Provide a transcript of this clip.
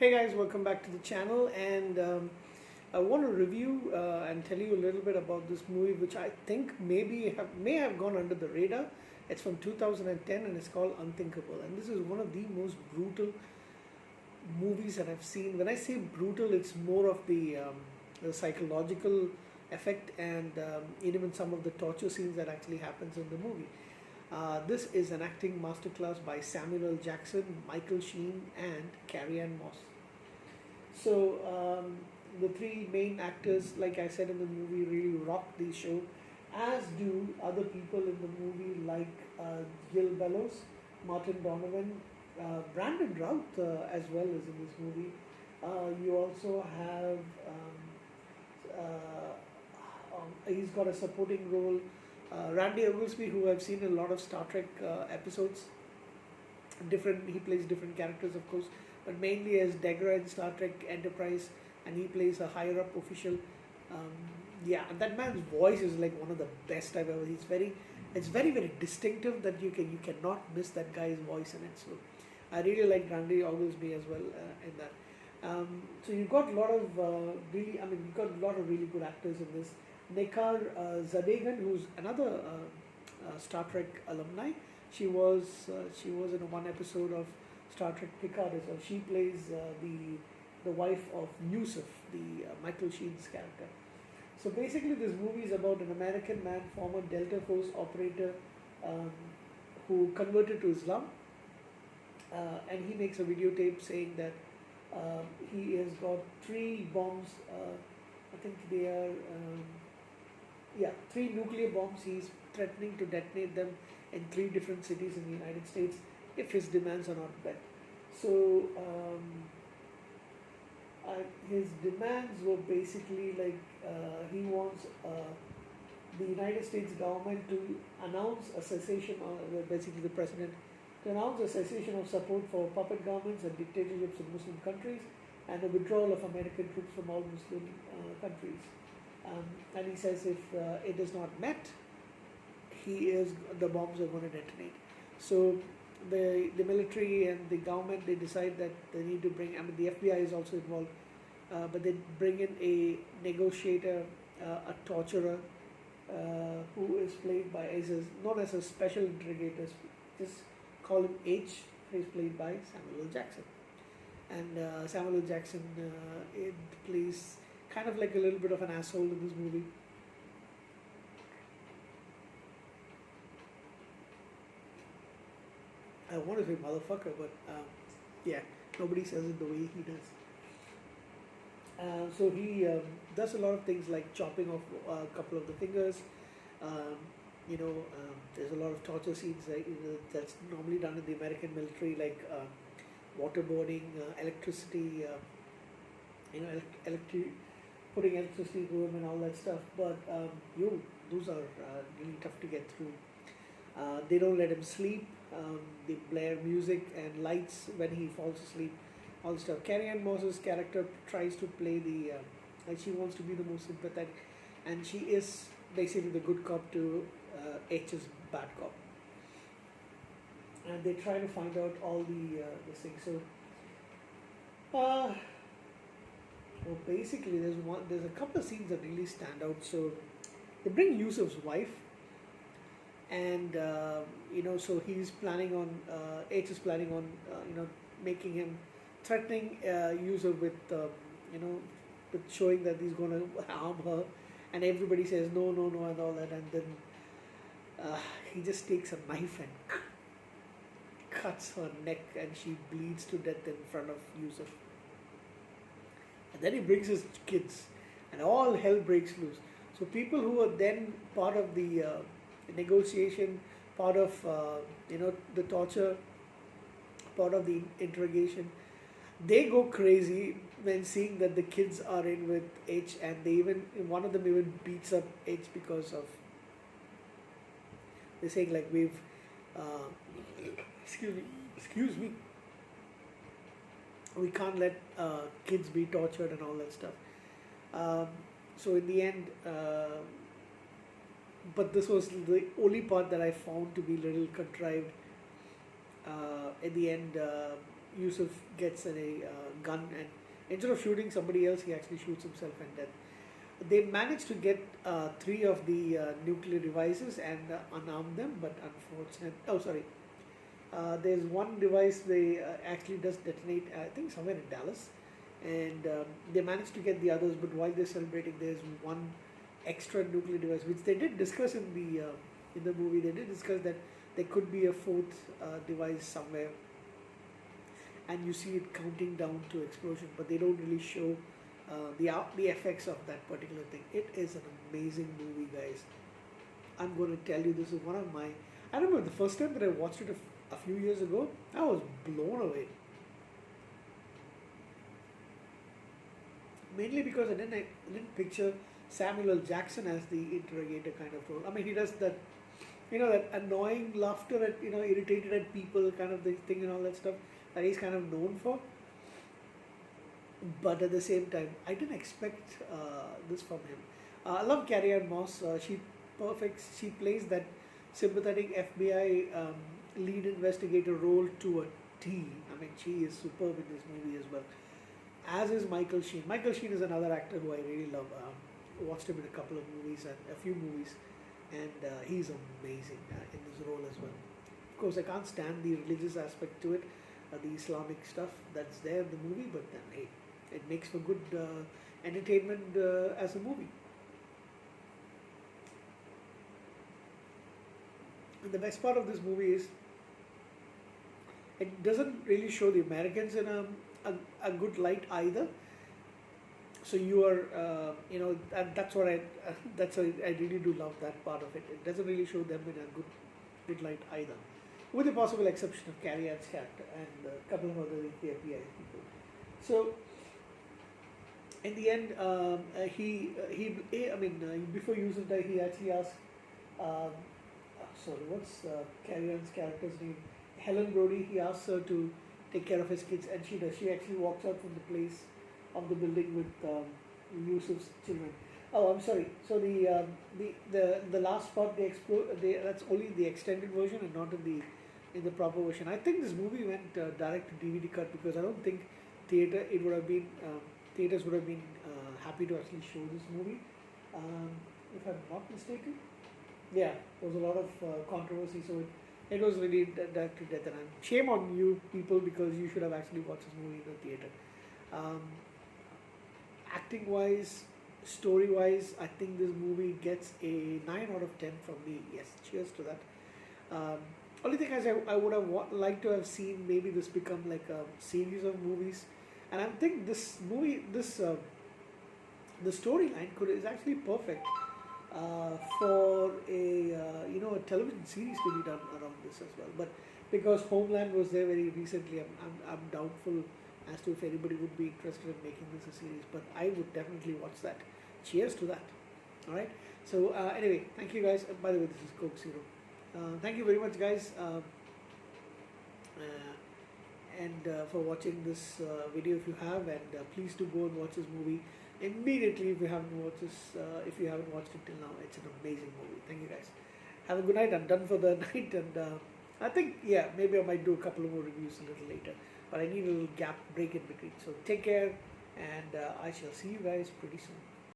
Hey guys, welcome back to the channel, and I want to review and tell you a little bit about this movie, which I think may have gone under the radar. It's from 2010 and it's called Unthinkable, and this is one of the most brutal movies that I've seen. When I say brutal, it's more of the psychological effect and even some of the torture scenes that actually happens in the movie. This is an acting masterclass by Samuel L. Jackson, Michael Sheen, and Carrie Ann Moss. So the three main actors, like I said in the movie, really rock the show, as do other people in the movie like Gil Bellows, Martin Donovan, Brandon Routh as well as in this movie. You also have he's got a supporting role. Randy Oglesby, who I've seen in a lot of Star Trek episodes. He plays different characters, of course, but mainly as Degra in Star Trek Enterprise, and he plays a higher up official. Um, yeah, and that man's voice is like one of the best I've ever. It's very distinctive that you cannot miss that guy's voice in it. So I really like Randy Oglesby as well in that. So you've got a lot of you've got a lot of really good actors in this. Nekar Zadegan, who's another Star Trek alumni. She was in one episode of Star Trek Picard as well. She plays the wife of Yusuf, the Michael Sheen's character. So basically, this movie is about an American man, former Delta Force operator, um, who converted to Islam, and he makes a videotape saying that he has got three bombs. I think they are. Three nuclear bombs. He's threatening to detonate them in three different cities in the United States if his demands are not met. So his demands were basically like he wants the United States government to announce a cessation, or basically the president to announce a cessation of support for puppet governments and dictatorships in Muslim countries, and a withdrawal of American troops from all Muslim countries. And he says if it is not met, the bombs are going to detonate. So the military and the government, they decide that they need to bring. I mean, the FBI is also involved, but they bring in a negotiator, a torturer, who is played by known as a special interrogator. Just call him H. He's played by Samuel L. Jackson, and Samuel L. Jackson it plays kind of like a little bit of an asshole in this movie. I want to say motherfucker, but yeah, nobody says it the way he does. So he does a lot of things like chopping off a couple of the fingers. Um, there's a lot of torture scenes that's normally done in the American military, like waterboarding, electricity, putting electricity to them and all that stuff. But those are really tough to get through. They don't let him sleep. They blare music and lights when he falls asleep. All the stuff. Carrie Ann Moss's character tries to play like she wants to be the most sympathetic, and she is basically the good cop to H's bad cop. And they try to find out all the things. So, well, basically, there's a couple of scenes that really stand out. So, they bring Yusuf's wife, and so he's planning on H is planning on making him threatening Yusuf with with showing that he's going to harm her, and everybody says no and all that, and then he just takes a knife and cuts her neck, and she bleeds to death in front of Yusuf. And then he brings his kids, and all hell breaks loose. So people who are then part of the negotiation, part of the torture, part of the interrogation, they go crazy when seeing that the kids are in with H, and one of them even beats up H because of, they're saying like we've excuse me, we can't let kids be tortured and all that stuff. So in the end, but this was the only part that I found to be a little contrived. In the end, Yusuf gets a gun, and instead of shooting somebody else, he actually shoots himself, and then they manage to get three of the nuclear devices and unarm them, but unfortunately, oh sorry, there's one device they actually does detonate, I think somewhere in Dallas, and they managed to get the others. But while they're celebrating, there's one extra nuclear device, which they did discuss in the movie. They did discuss that there could be a fourth device somewhere, and you see it counting down to explosion, but they don't really show the effects of that particular thing. It is an amazing movie, guys. I'm going to tell you, this is one of my. I remember the first time that I watched it a few years ago. I was blown away. Mainly because I didn't picture Samuel L. Jackson as the interrogator kind of role. I mean, he does that, that annoying laughter at, irritated at people kind of thing and all that stuff that he's kind of known for. But at the same time, I didn't expect this from him. I love Carrie Ann Moss. She plays that sympathetic FBI lead investigator role to a T. I mean, she is superb in this movie as well. As is Michael Sheen. Michael Sheen is another actor who I really love. Watched him in a couple of movies and a few movies, and he's amazing in this role as well. Of course, I can't stand the religious aspect to it, the Islamic stuff that's there in the movie, but then hey, it makes for good entertainment as a movie. And the best part of this movie is it doesn't really show the Americans in a good light either. So you are, and that's what that's why I really do love that part of it. It doesn't really show them in a good light either, with the possible exception of Carrie Ann's character and a couple of other FBI people. So in the end, before Yusuf died, he actually asked, sorry, what's Carrie Ann's character's name? Helen Brody. He asks her to take care of his kids, and she does. She actually walks out from the place of the building with Yusuf's children. Oh, I'm sorry. So the last part they explode. That's only the extended version and not in the proper version. I think this movie went direct to DVD cut because I don't think theaters would have been happy to actually show this movie. If I'm not mistaken, yeah, there was a lot of controversy. So it was really direct to death, and shame on you people because you should have actually watched this movie in the theater. Acting wise, story wise, I think this movie gets a 9 out of 10 from me. Yes, cheers to that. Only thing is, I would have liked to have seen maybe this become like a series of movies, and I think this movie, the storyline is actually perfect for a television series to be done around this as well. But because Homeland was there very recently, I'm doubtful as to if anybody would be interested in making this a series. But I would definitely watch that. Cheers to that. All right. So anyway, thank you guys. By the way, this is Coke Zero. Thank you very much, guys, and for watching this video if you have, and please do go and watch this movie immediately if you haven't watched this. If you haven't watched it till now, it's an amazing movie. Thank you, guys. Have a good night. I'm done for the night, and I think maybe I might do a couple of more reviews a little later, but I need a little break in between. So take care, and I shall see you guys pretty soon.